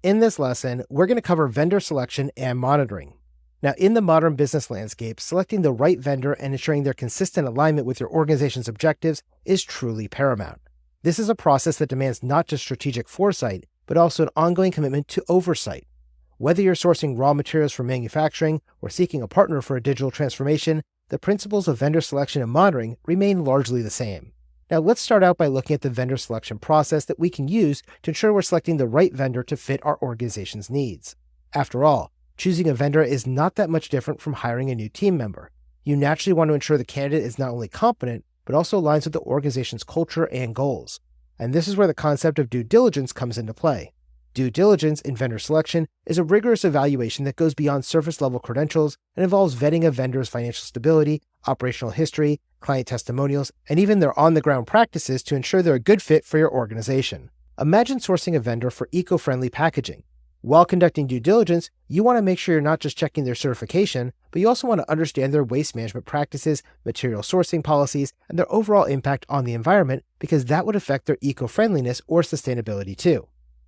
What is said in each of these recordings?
In this lesson, we're going to cover vendor selection and monitoring. Now, in the modern business landscape, selecting the right vendor and ensuring their consistent alignment with your organization's objectives is truly paramount. This is a process that demands not just strategic foresight, but also an ongoing commitment to oversight. Whether you're sourcing raw materials for manufacturing or seeking a partner for a digital transformation, the principles of vendor selection and monitoring remain largely the same. Now, let's start out by looking at the vendor selection process that we can use to ensure we're selecting the right vendor to fit our organization's needs. After all, choosing a vendor is not that much different from hiring a new team member. You naturally want to ensure the candidate is not only competent, but also aligns with the organization's culture and goals. And this is where the concept of due diligence comes into play. Due diligence in vendor selection is a rigorous evaluation that goes beyond surface-level credentials and involves vetting a vendor's financial stability, operational history, client testimonials, and even their on-the-ground practices to ensure they're a good fit for your organization. Imagine sourcing a vendor for eco-friendly packaging. While conducting due diligence, you want to make sure you're not just checking their certification, but you also want to understand their waste management practices, material sourcing policies, and their overall impact on the environment, because that would affect their eco-friendliness or sustainability too.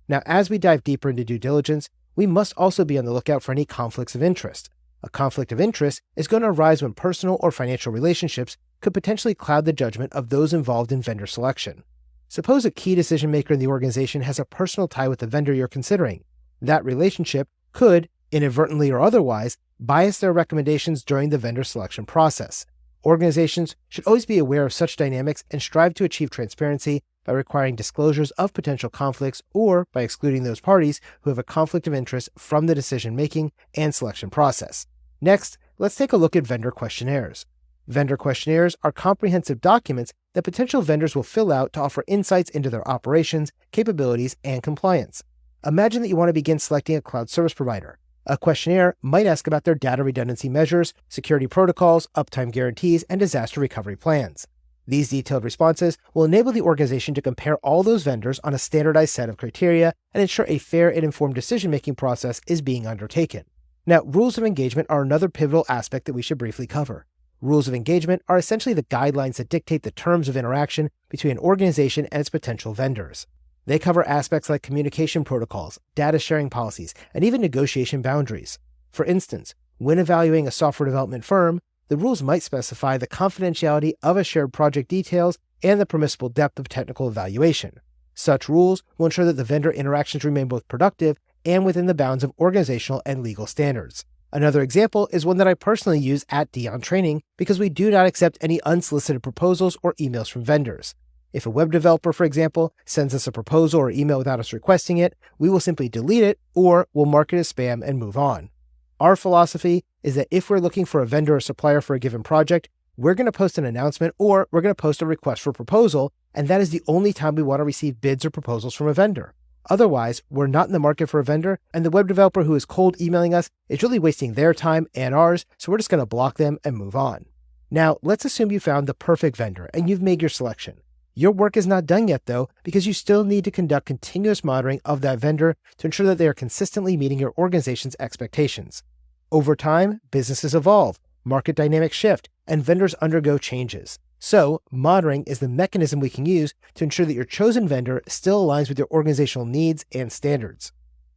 Now, as we dive deeper into due diligence, we must also be on the lookout for any conflicts of interest. A conflict of interest is going to arise when personal or financial relationships could potentially cloud the judgment of those involved in vendor selection. Suppose a key decision maker in the organization has a personal tie with the vendor you're considering. That relationship could, inadvertently or otherwise, bias their recommendations during the vendor selection process. Organizations should always be aware of such dynamics and strive to achieve transparency by requiring disclosures of potential conflicts or by excluding those parties who have a conflict of interest from the decision-making and selection process. Next, let's take a look at vendor questionnaires. Vendor questionnaires are comprehensive documents that potential vendors will fill out to offer insights into their operations, capabilities, and compliance. Imagine that you want to begin selecting a cloud service provider. A questionnaire might ask about their data redundancy measures, security protocols, uptime guarantees, and disaster recovery plans. These detailed responses will enable the organization to compare all those vendors on a standardized set of criteria and ensure a fair and informed decision-making process is being undertaken. Now, rules of engagement are another pivotal aspect that we should briefly cover. Rules of engagement are essentially the guidelines that dictate the terms of interaction between an organization and its potential vendors. They cover aspects like communication protocols, data sharing policies, and even negotiation boundaries. For instance, when evaluating a software development firm, the rules might specify the confidentiality of a shared project details and the permissible depth of technical evaluation. Such rules will ensure that the vendor interactions remain both productive and within the bounds of organizational and legal standards. Another example is one that I personally use at Dion Training because we do not accept any unsolicited proposals or emails from vendors. If a web developer, for example, sends us a proposal or email without us requesting it, we will simply delete it or we'll mark it as spam and move on. Our philosophy is that if we're looking for a vendor or supplier for a given project, we're going to post an announcement or we're going to post a request for proposal, and that is the only time we want to receive bids or proposals from a vendor. Otherwise, we're not in the market for a vendor, and the web developer who is cold emailing us is really wasting their time and ours, so we're just going to block them and move on. Now, let's assume you found the perfect vendor and you've made your selection. Your work is not done yet, though, because you still need to conduct continuous monitoring of that vendor to ensure that they are consistently meeting your organization's expectations. Over time, businesses evolve, market dynamics shift, and vendors undergo changes. So, monitoring is the mechanism we can use to ensure that your chosen vendor still aligns with your organizational needs and standards.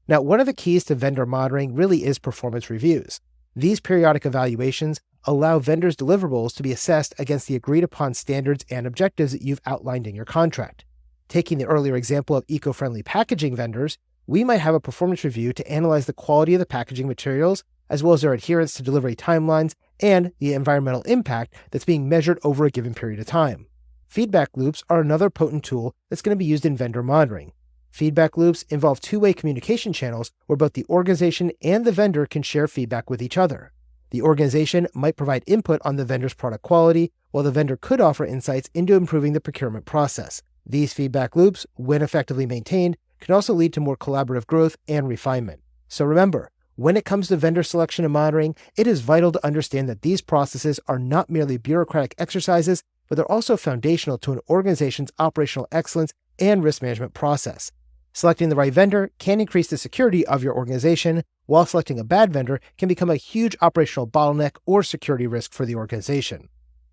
Now, one of the keys to vendor monitoring really is performance reviews. These periodic evaluations allow vendors' deliverables to be assessed against the agreed-upon standards and objectives that you've outlined in your contract. Taking the earlier example of eco-friendly packaging vendors, we might have a performance review to analyze the quality of the packaging materials, as well as their adherence to delivery timelines and the environmental impact that's being measured over a given period of time. Feedback loops are another potent tool that's going to be used in vendor monitoring. Feedback loops involve two-way communication channels where both the organization and the vendor can share feedback with each other. The organization might provide input on the vendor's product quality, while the vendor could offer insights into improving the procurement process. These feedback loops, when effectively maintained, can also lead to more collaborative growth and refinement. So remember, when it comes to vendor selection and monitoring, it is vital to understand that these processes are not merely bureaucratic exercises, but they're also foundational to an organization's operational excellence and risk management process. Selecting the right vendor can increase the security of your organization, while selecting a bad vendor can become a huge operational bottleneck or security risk for the organization.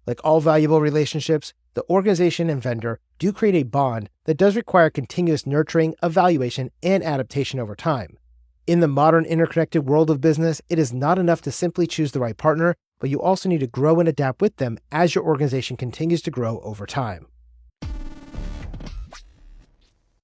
Like all valuable relationships, the organization and vendor do create a bond that does require continuous nurturing, evaluation, and adaptation over time. In the modern interconnected world of business, it is not enough to simply choose the right partner, but you also need to grow and adapt with them as your organization continues to grow over time.